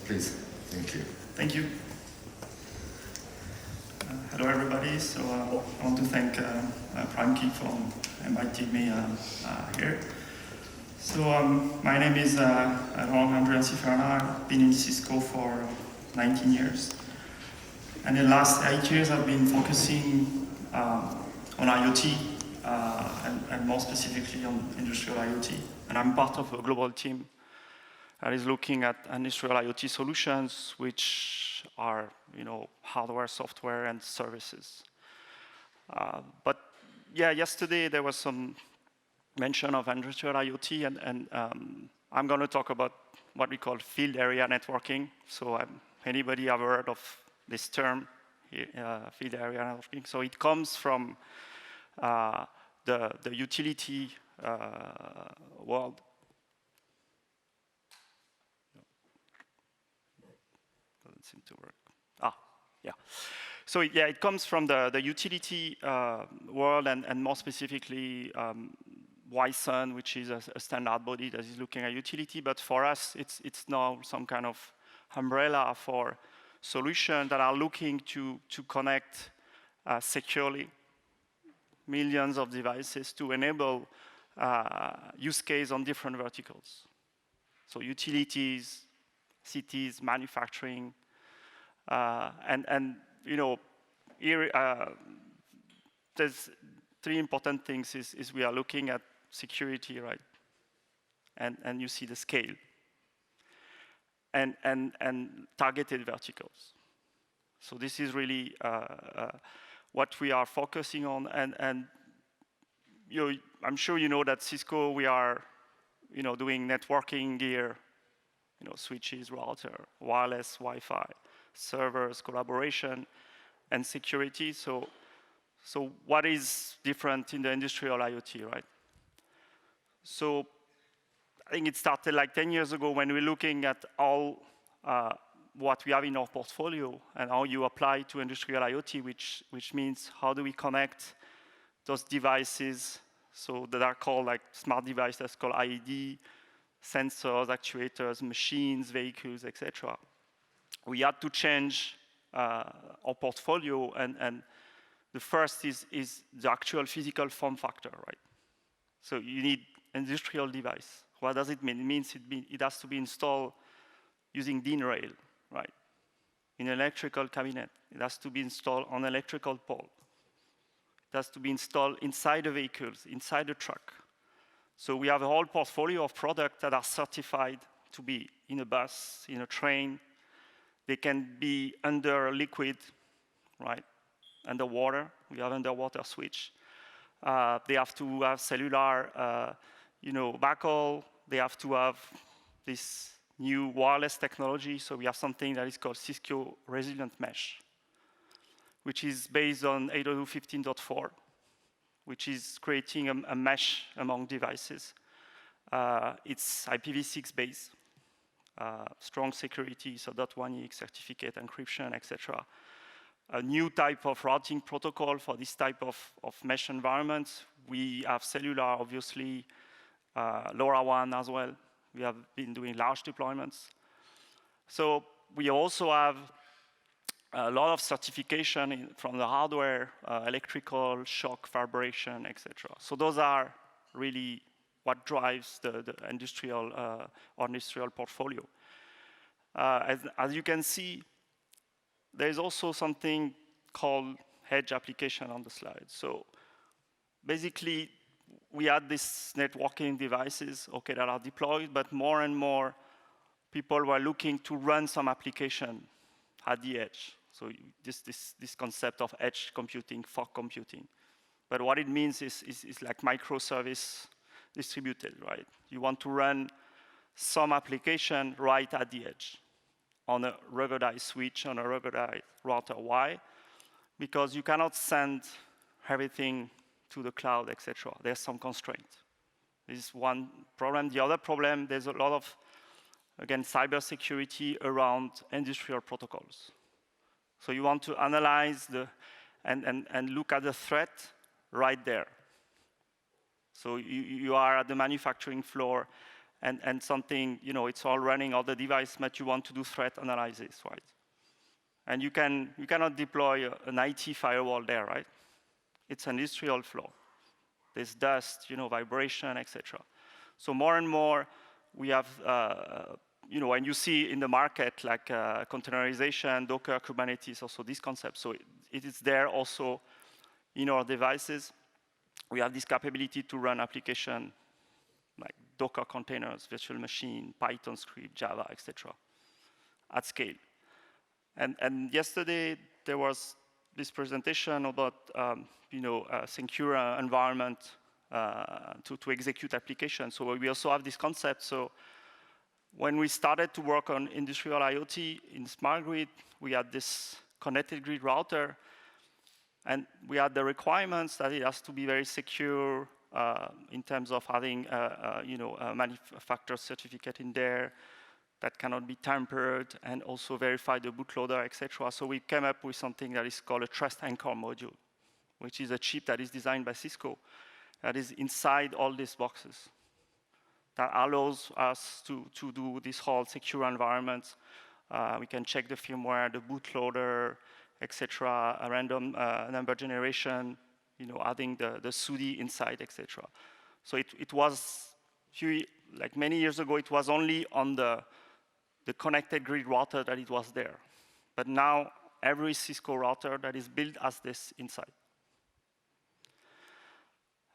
Please. Thank you. Thank you. Hello, everybody. So I want to thank PrimeKey for inviting me here. So my name is Laurent Andriantsiferana. I've been in Cisco for 19 years. And in the last 8 years, I've been focusing on IoT, and more specifically on industrial IoT. And I'm part of a global team that is looking at industrial IoT solutions, which are, hardware, software, and services. But yeah, yesterday there was some mention of industrial IoT, and I'm going to talk about what we call field area networking. So anybody have heard of this term, field area networking? So it comes from the utility world. Doesn't seem to work. Yeah. So yeah, it comes from the utility world, and more specifically, YSUN, which is a standard body that is looking at utility. But for us, it's now some kind of umbrella for solutions that are looking to connect securely millions of devices to enable use case on different verticals. So utilities, cities, manufacturing, and here there's three important things. Is we are looking at security, right? And you see the scale. And targeted verticals. So this is really what we are focusing on. And I'm sure you know that Cisco, we are doing networking gear, switches, router, wireless, Wi-Fi, servers, collaboration, and security. So what is different in the industrial IoT, right? So I think it started like 10 years ago when we're looking at all what we have in our portfolio and how you apply to industrial IoT, which means how do we connect those devices, so that are called like smart devices, called IED, sensors, actuators, machines, vehicles, etc. We had to change our portfolio, and the first is the actual physical form factor, right? So you need industrial device. What does it mean? It means it has to be installed using DIN rail, right? In an electrical cabinet. It has to be installed on electrical pole. It has to be installed inside the vehicles, inside the truck. So we have a whole portfolio of products that are certified to be in a bus, in a train. They can be under liquid, right? Underwater. We have underwater switch. They have to have cellular, backhaul. They have to have this new wireless technology. So we have something that is called Cisco Resilient Mesh, which is based on 802.15.4, which is creating a mesh among devices. It's IPv6 based, strong security, so .1ex certificate, encryption, etc. A new type of routing protocol for this type of mesh environments. We have cellular, obviously, LoRaWAN as well. We have been doing large deployments. So we also have a lot of certification from the hardware, electrical, shock, vibration, etc. So those are really what drives the industrial portfolio. As you can see, there's also something called edge application on the slide. So basically, we had these networking devices, that are deployed, but more and more people were looking to run some application at the edge. So this concept of edge computing, fog computing. But what it means is like microservice distributed, right? You want to run some application right at the edge on a ruggedized switch, on a ruggedized router. Why? Because you cannot send everything to the cloud, etc. There's some constraint. This is one problem. The other problem, there's a lot of, again, cybersecurity around industrial protocols. So you want to analyze and look at the threat right there. So you are at the manufacturing floor, and something, it's all running on the device, but you want to do threat analysis, right? And you cannot deploy an IT firewall there, right? It's an industrial floor. There's dust, vibration, etc. So more and more, we have, and you see in the market, like containerization, Docker, Kubernetes, also this concept. So it is there also in our devices. We have this capability to run application like Docker containers, virtual machine, Python script, Java, etc. at scale. And yesterday, there was this presentation about a secure environment to execute applications. So we also have this concept. So when we started to work on industrial IoT in smart grid, we had this connected grid router, and we had the requirements that it has to be very secure in terms of having a manufacturer certificate in there that cannot be tampered, and also verify the bootloader, etc. So we came up with something that is called a trust anchor module, which is a chip that is designed by Cisco that is inside all these boxes that allows us to do this whole secure environment. We can check the firmware, the bootloader, etc., a random number generation, adding the SUDI inside, etc. So it was, like many years ago, it was only on the connected grid router that it was there. But now, every Cisco router that is built has this inside.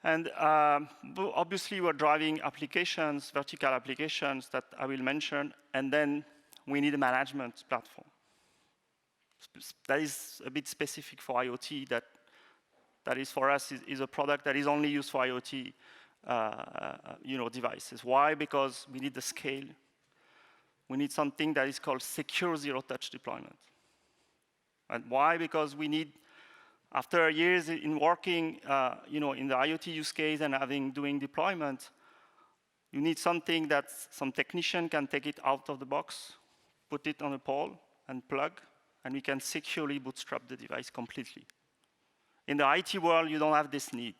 And obviously, we're driving applications, vertical applications that I will mention, and then we need a management platform. That is a bit specific for IoT, that is for us is a product that is only used for IoT devices. Why? Because we need the scale. We need something that is called secure zero-touch deployment. And why? Because we need, after years in working in the IoT use case and doing deployment, you need something that some technician can take it out of the box, put it on a pole, and plug, and we can securely bootstrap the device completely. In the IT world, you don't have this need.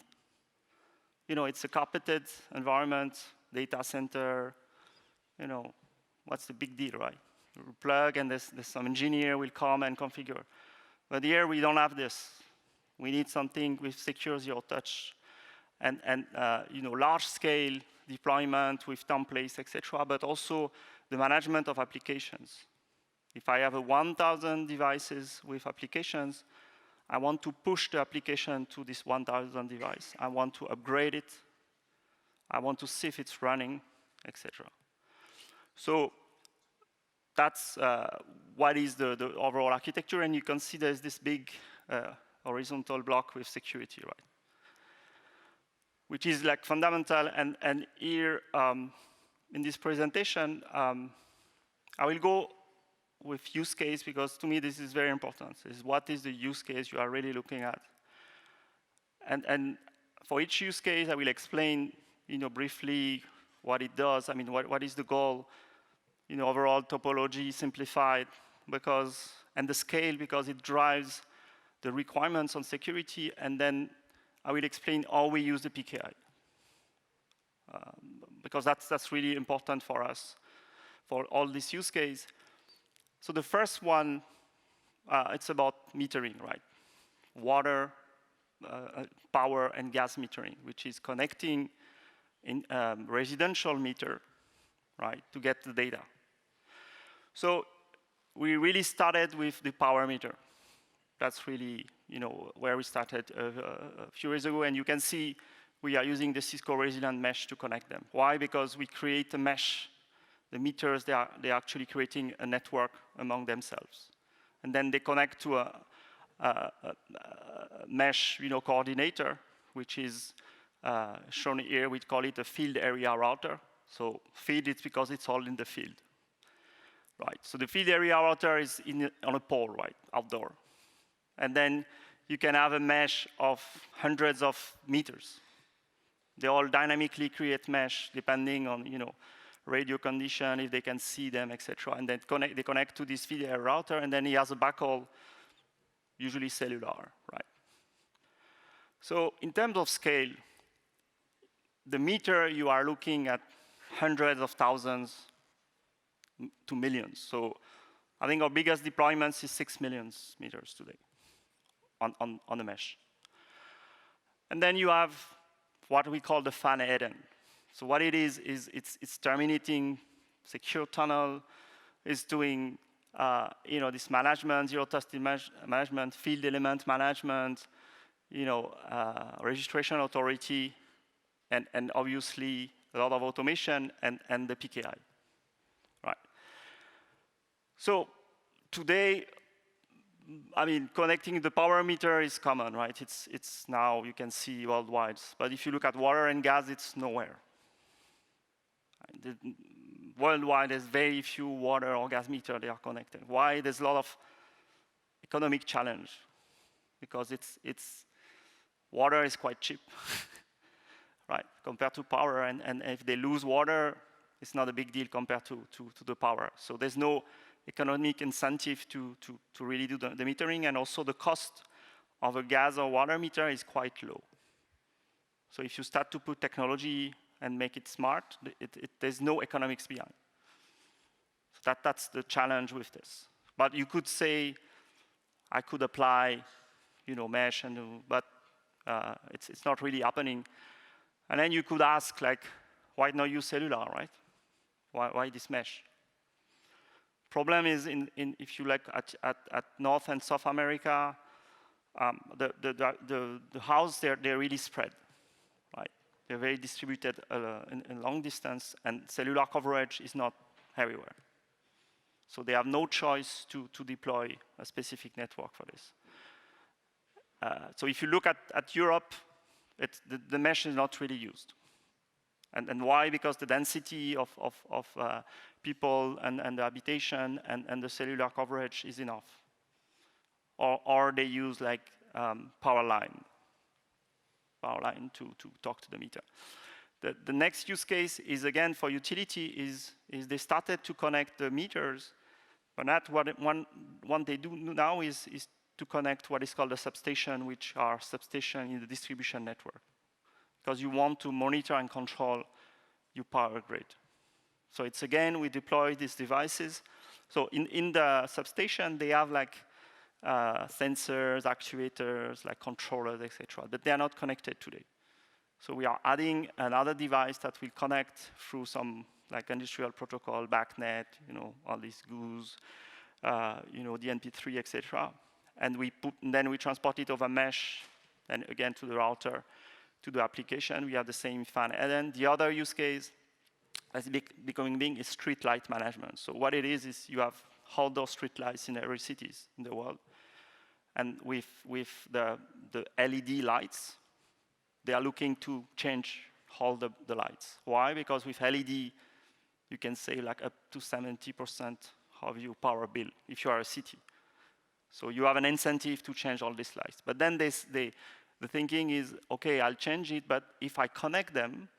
It's a carpeted environment, data center, what's the big deal, right? You plug, and there's some engineer will come and configure. But here, we don't have this. We need something with secure zero-touch and large-scale deployment with templates, etc., but also the management of applications. If I have 1,000 devices with applications, I want to push the application to this 1,000 device. I want to upgrade it. I want to see if it's running, etc. So that's what is the overall architecture, and you can see there's this big horizontal block with security, right? Which is like fundamental, and here in this presentation, I will go with use case, because to me this is very important. Is what is the use case you are really looking at? And for each use case, I will explain briefly what it does. I mean, what is the goal? Overall topology simplified, and the scale, because it drives the requirements on security, and then I will explain how we use the PKI. Because that's really important for us, for all this use case. So the first one, it's about metering, right? Water, power, and gas metering, which is connecting in residential meter, right, to get the data. So we really started with the power meter. That's really, where we started a few years ago, and you can see we are using the Cisco Resilient Mesh to connect them. Why? Because we create a mesh. The meters, they're actually creating a network among themselves. And then they connect to a mesh coordinator, which is shown here. We call it a field area router. So field, it's because it's all in the field. Right, so the field area router is on a pole, right, outdoor. And then you can have a mesh of hundreds of meters. They all dynamically create mesh depending on, radio condition, if they can see them, etc. And then they connect to this field area router, and then he has a backhaul, usually cellular, right? So in terms of scale, the meter you are looking at hundreds of thousands to millions. So I think our biggest deployments is 6 million meters today on the mesh. And then you have what we call the fan end. So what it is it's terminating secure tunnel, is doing this management, zero trust management, field element management, registration authority, and obviously a lot of automation and the PKI, right? So today, I mean, connecting the power meter is common, right? It's now you can see worldwide. But if you look at water and gas, it's nowhere. Worldwide, there's very few water or gas meters that are connected. Why? There's a lot of economic challenge because water is quite cheap, right? Compared to power, and if they lose water, it's not a big deal compared to the power. So there's no economic incentive to really do the metering, and also the cost of a gas or water meter is quite low. So if you start to put technology and make it smart, there's no economics behind. So that's the challenge with this. But you could say, I could apply, mesh, but it's not really happening. And then you could ask, like, why not use cellular, right? Why this mesh? Problem is, if you look at North and South America, the house, they're really spread, right? They're very distributed in long distance, and cellular coverage is not everywhere. So they have no choice to deploy a specific network for this. So if you look at Europe, the mesh is not really used. And why? Because the density of people and the habitation and the cellular coverage is enough. Or they use like power line to talk to the meter. The next use case is, again, for utility, is they started to connect the meters, but not what they do now is to connect what is called a substation, which are substation in the distribution network, because you want to monitor and control your power grid. So it's, again, we deploy these devices. So in the substation, they have like sensors, actuators, like controllers, etc. But they are not connected today. So we are adding another device that will connect through some like industrial protocol, backnet, all these GUs, DNP3, etc. And then we transport it over mesh, and again to the router, to the application. We have the same fan end. The other use case that's becoming big is street light management. So what it is you have outdoor street lights in every cities in the world. And with the LED lights, they are looking to change all the lights. Why? Because with LED, you can save like up to 70% of your power bill if you are a city. So you have an incentive to change all these lights. But then the thinking is, okay, I'll change it, but if I connect them,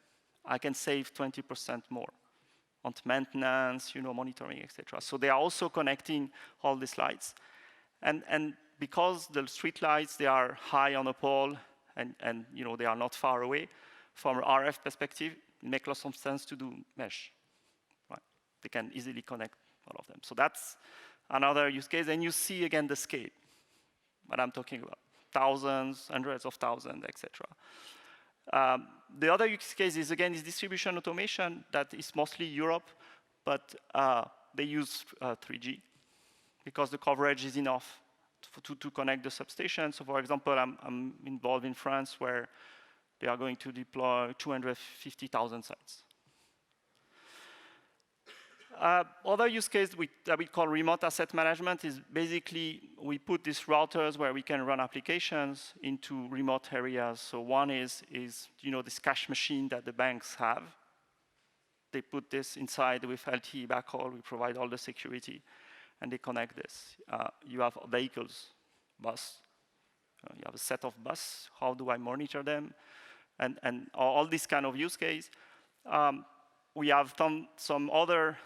I can save 20% more on maintenance, monitoring, etc. So they are also connecting all these lights. And because the street lights, they are high on a pole, and they are not far away, from an RF perspective, it makes lots of sense to do mesh. Right? They can easily connect all of them. So that's another use case. And you see, again, the scale, what I'm talking about. Thousands, hundreds of thousands, etc. The other use case is, again, is distribution automation that is mostly Europe, but they use 3G because the coverage is enough to connect the substation. So, for example, I'm involved in France where they are going to deploy 250,000 sites. Other use case that we call remote asset management is basically we put these routers where we can run applications into remote areas. So one is this cash machine that the banks have. They put this inside with LTE backhaul. We provide all the security, and they connect this. You have vehicles, bus. You have a set of bus. How do I monitor them? And all this kind of use case. We have done some other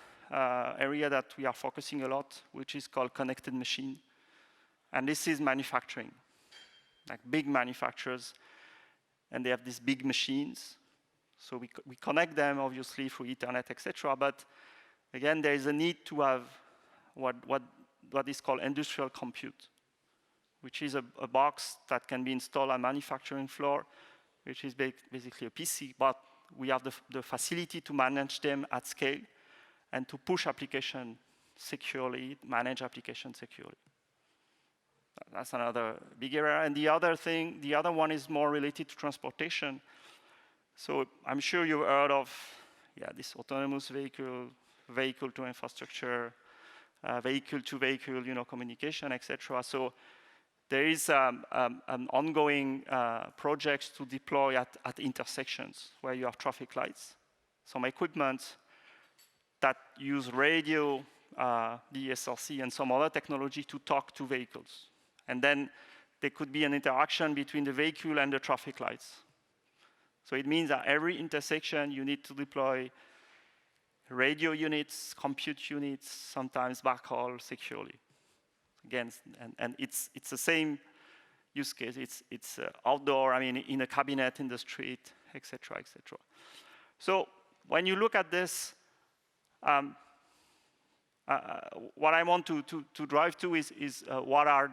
area that we are focusing a lot, which is called connected machine. And this is manufacturing, like big manufacturers, and they have these big machines. So we connect them, obviously, through Ethernet, etc. But again, there is a need to have what is called industrial compute, which is a box that can be installed on manufacturing floor, which is basically a PC, but we have the facility to manage them at scale and to push application securely, manage application securely. That's another big area. And the other one is more related to transportation. So I'm sure you've heard of this autonomous vehicle, vehicle to infrastructure, vehicle to vehicle, communication, etc. So there is an ongoing project to deploy at intersections where you have traffic lights, some equipment that use radio, DSRC, and some other technology to talk to vehicles. And then there could be an interaction between the vehicle and the traffic lights. So it means that every intersection you need to deploy radio units, compute units, sometimes backhaul securely. Again, and it's the same use case. It's outdoor, in a cabinet in the street, etc., etc. So when you look at this, what I want to drive to is what are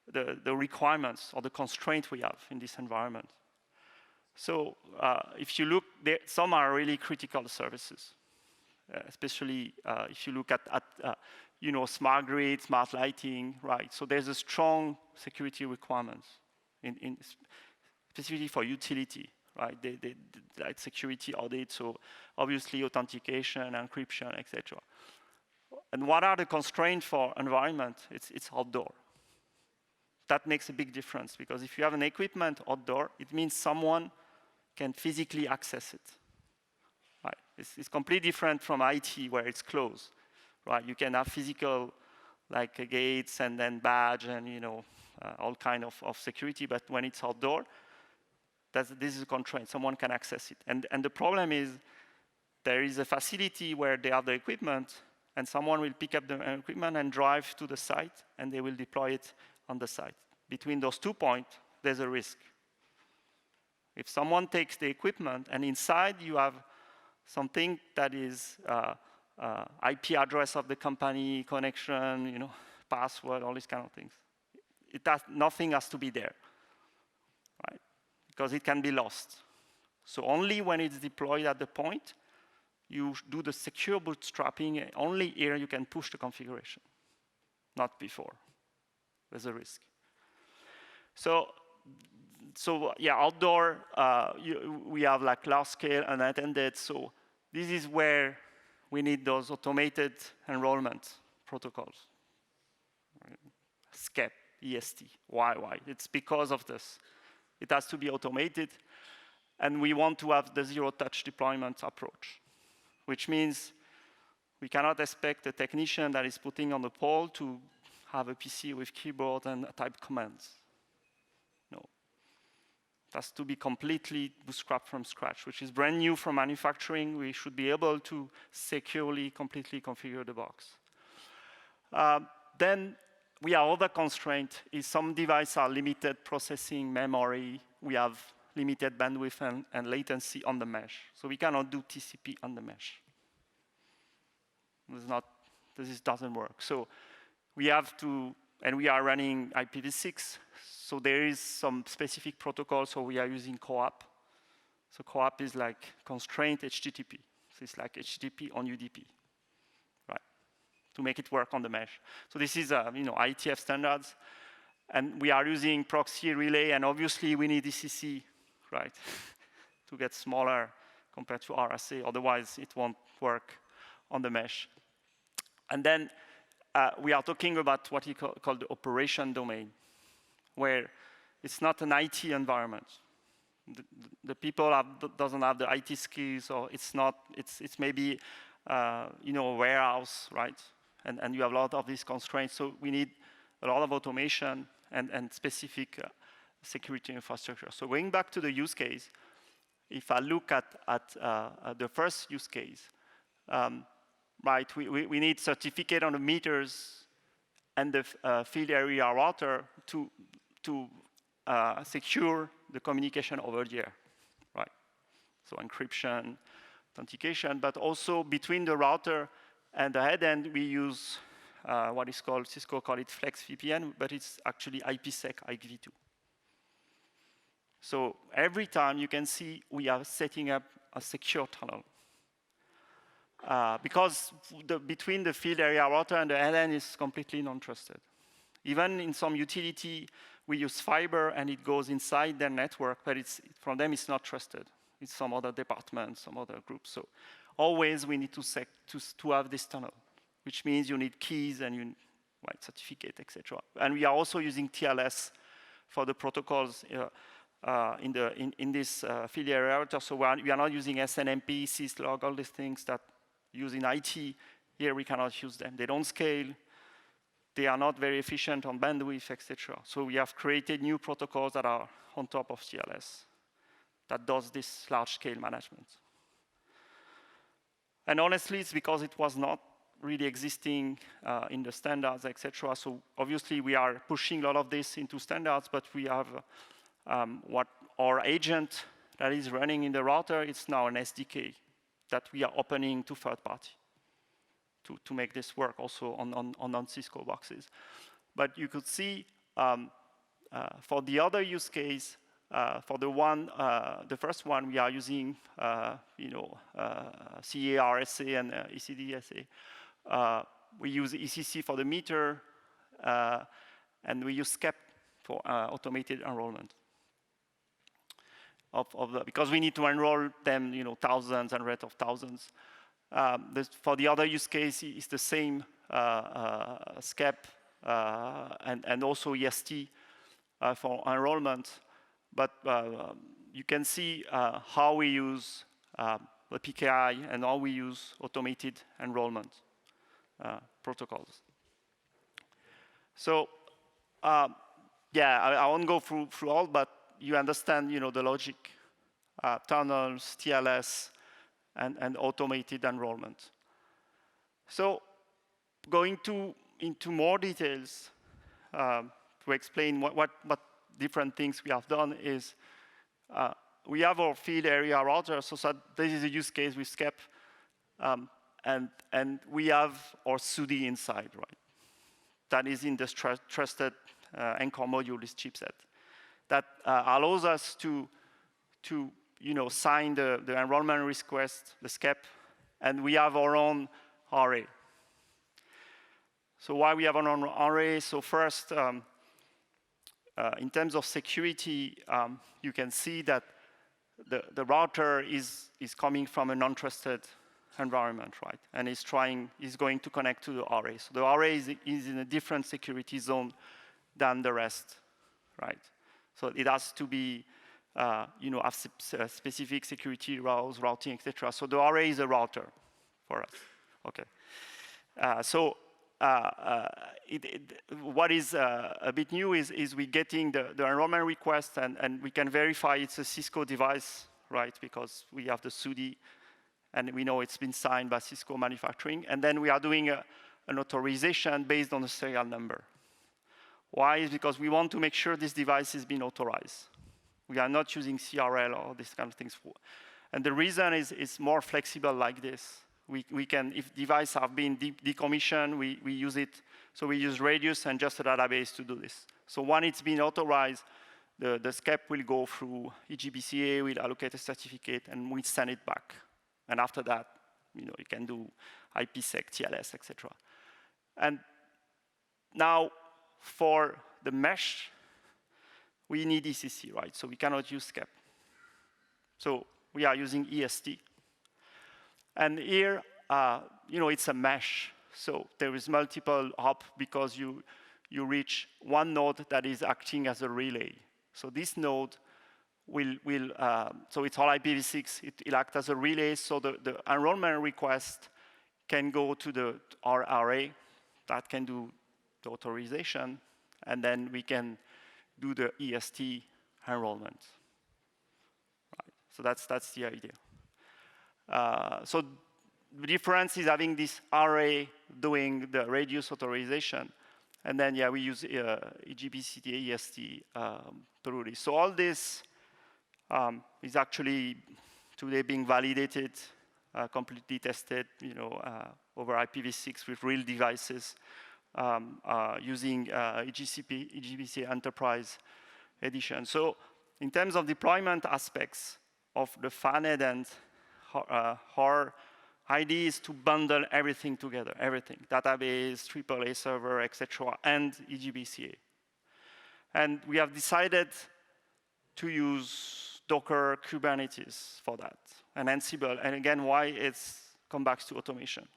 the requirements or the constraints we have in this environment. So if you look, some are really critical services, especially if you look at smart grid, smart lighting, right? So there's a strong security requirements, specifically for utility, right? They like security audit, so obviously authentication, encryption, etc. And what are the constraints for environment? It's outdoor. That makes a big difference, because if you have an equipment outdoor, it means someone can physically access it. Right? It's completely different from IT, where it's closed. Right? You can have physical, like gates and then badge and all kind of security, but when it's outdoor, this is a constraint. Someone can access it. And the problem is there is a facility where they have the equipment, and someone will pick up the equipment and drive to the site, and they will deploy it on the site. Between those 2 points, there's a risk. If someone takes the equipment and inside you have something that is IP address of the company, connection, password, all these kind of things, nothing has to be there, right? Because it can be lost. So only when it's deployed at the point, you do the secure bootstrapping. Only here you can push the configuration, not before. There's a risk. So yeah, outdoor, we have like large scale unattended. So this is where we need those automated enrollment protocols. SCEP, EST, why? It's because of this. It has to be automated, and we want to have the zero-touch deployment approach, which means we cannot expect a technician that is putting on the pole to have a PC with keyboard and type commands. No. It has to be completely bootstrapped from scratch, which is brand new from manufacturing. We should be able to securely, completely configure the box. Then we have other constraint is some devices are limited processing memory. We have limited bandwidth and latency on the mesh. So we cannot do TCP on the mesh. This doesn't work. So we have to, and we are running IPv6, so there is some specific protocol, so we are using CoAP. So CoAP is like constraint HTTP. So it's like HTTP on UDP, right? To make it work on the mesh. So this is, IETF standards, and we are using proxy relay, and obviously we need ECC, right, to get smaller compared to RSA, otherwise it won't work on the mesh. And then we are talking about what you call the operation domain, where it's not an IT environment. The people doesn't have the IT skills, or it's maybe a warehouse, right? And you have a lot of these constraints, so we need a lot of automation and specific security infrastructure. So going back to the use case, if I look at the first use case, right, we need certificate on the meters and the field area router to secure the communication over the air, right? so encryption, authentication, but also between the router and the head end, we use what is called, Cisco call it Flex VPN, but it's actually IPsec IPv2. So every time you can see we are setting up a secure tunnel. Because between the field area router and the head end is completely non-trusted. Even in some utility, we use fiber and it goes inside their network, but from them it's not trusted. It's some other department, some other group. So always we need to have this tunnel, which means you need keys and you need certificate, etc. And we are also using TLS for the protocols in this field area router. So we are not using SNMP, syslog, all these things that use in IT. Here we cannot use them. They don't scale. They are not very efficient on bandwidth, etc. So we have created new protocols that are on top of TLS that does this large-scale management. And honestly, it's because it was not really existing in the standards, etc. So obviously, we are pushing a lot of this into standards, but we have what our agent that is running in the router, it's now an SDK that we are opening to third party to make this work also on non-Cisco boxes. But you could see for the other use case, for the first one, we are using CARSA and ECDSA. We use ECC for the meter, and we use SCEP for automated enrollment. Because we need to enroll them, thousands, hundreds of thousands. For the other use case, it's the same SCEP and also EST for enrollment. But you can see how we use the PKI and how we use automated enrollment protocols. So yeah, I won't go through all, but you understand, the logic, tunnels, TLS, and automated enrollment. So going into more details to explain what different things we have done is we have our field area router, so this is a use case with SCEP, and we have our SUDI inside, right? That is in this trusted Anchor module, this chipset. That allows us to sign the enrollment request, the SCEP, and we have our own array. So why we have our own array? So first, in terms of security, you can see that the router is coming from a non-trusted environment, right? And is going to connect to the array. So the array is in a different security zone than the rest, right? So it has to be, have specific security routes, routing, etc. So the array is a router for us. Okay. What is a bit new is we getting the enrollment request, and we can verify it's a Cisco device, right? Because we have the SUDI, and we know it's been signed by Cisco manufacturing. And then we are doing an authorization based on the serial number. Why? Is because we want to make sure this device is being authorized. We are not using CRL or these kind of things. And the reason is it's more flexible like this. We can, if devices have been decommissioned, we use it. So we use Radius and just a database to do this. So when it's been authorized, the SCEP will go through EGBCA, will allocate a certificate, and we send it back. And after that, you can do IPsec, TLS, etc. And now, for the mesh, we need ECC, right? So we cannot use SCEP. So we are using EST. And here, it's a mesh. So there is multiple hops because you reach one node that is acting as a relay. So this node so it's all IPv6, it'll act as a relay. So the enrollment request can go to our array that can do the authorization, and then we can do the EST enrollment. Right. So that's the idea. So the difference is having this array doing the radius authorization, and then we use EGBCTA EST through this. So all this is actually today being validated, completely tested, over IPv6 with real devices, using eGCP Enterprise Edition. So in terms of deployment aspects of the FANED end, our idea is to bundle everything together, everything, database, AAA server, etc., and eGBCA. And we have decided to use Docker Kubernetes for that, and Ansible. And again, why it's come back to automation.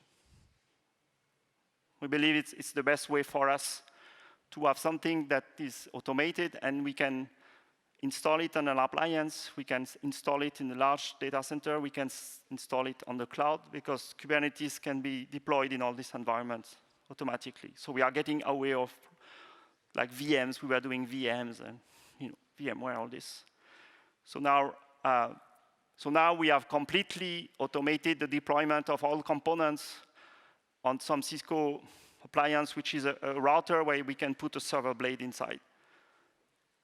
We believe it's the best way for us to have something that is automated, and we can install it on an appliance, we can install it in a large data center, we can install it on the cloud, because Kubernetes can be deployed in all these environments automatically. So we are getting away of like VMs. We were doing VMs and VMware, all this. So now we have completely automated the deployment of all components on some Cisco appliance, which is a router where we can put a server blade inside.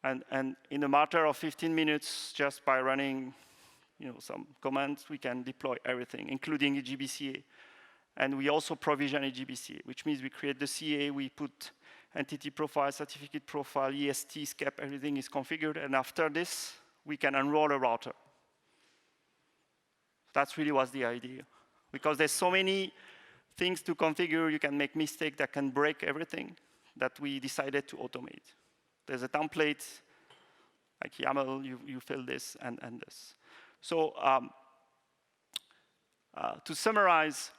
And in a matter of 15 minutes, just by running some commands, we can deploy everything, including eGBCA. And we also provision eGBCA, which means we create the CA, we put entity profile, certificate profile, EST, SCAP, everything is configured. And after this, we can enroll a router. That's really was the idea. Because there's so many things to configure, you can make mistakes that can break everything, that we decided to automate. There's a template, like YAML, you fill this and this. So to summarize,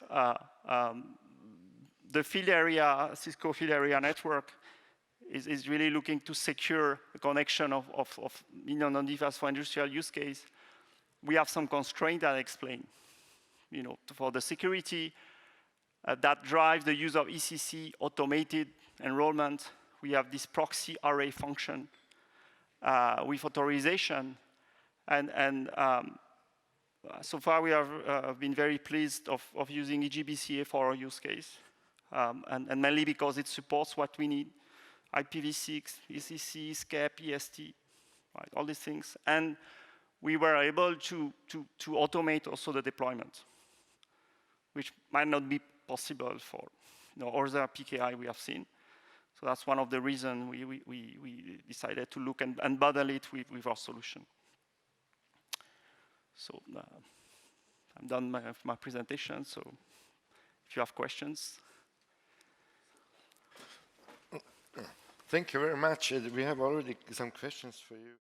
the field area, Cisco field area network is really looking to secure the connection of non-device for industrial use case. We have some constraints that I explain. For the security, that drives the use of ECC, automated enrollment. We have this proxy array function with authorization. And so far, we have been very pleased of using eGBCA for our use case. And mainly because it supports what we need: IPv6, ECC, SCAP, EST, right, all these things. And we were able to automate also the deployment, which might not be possible for other PKI we have seen. So that's one of the reasons we decided to look and bundle it with our solution. So I'm done with my presentation. So if you have questions. Thank you very much. We have already some questions for you.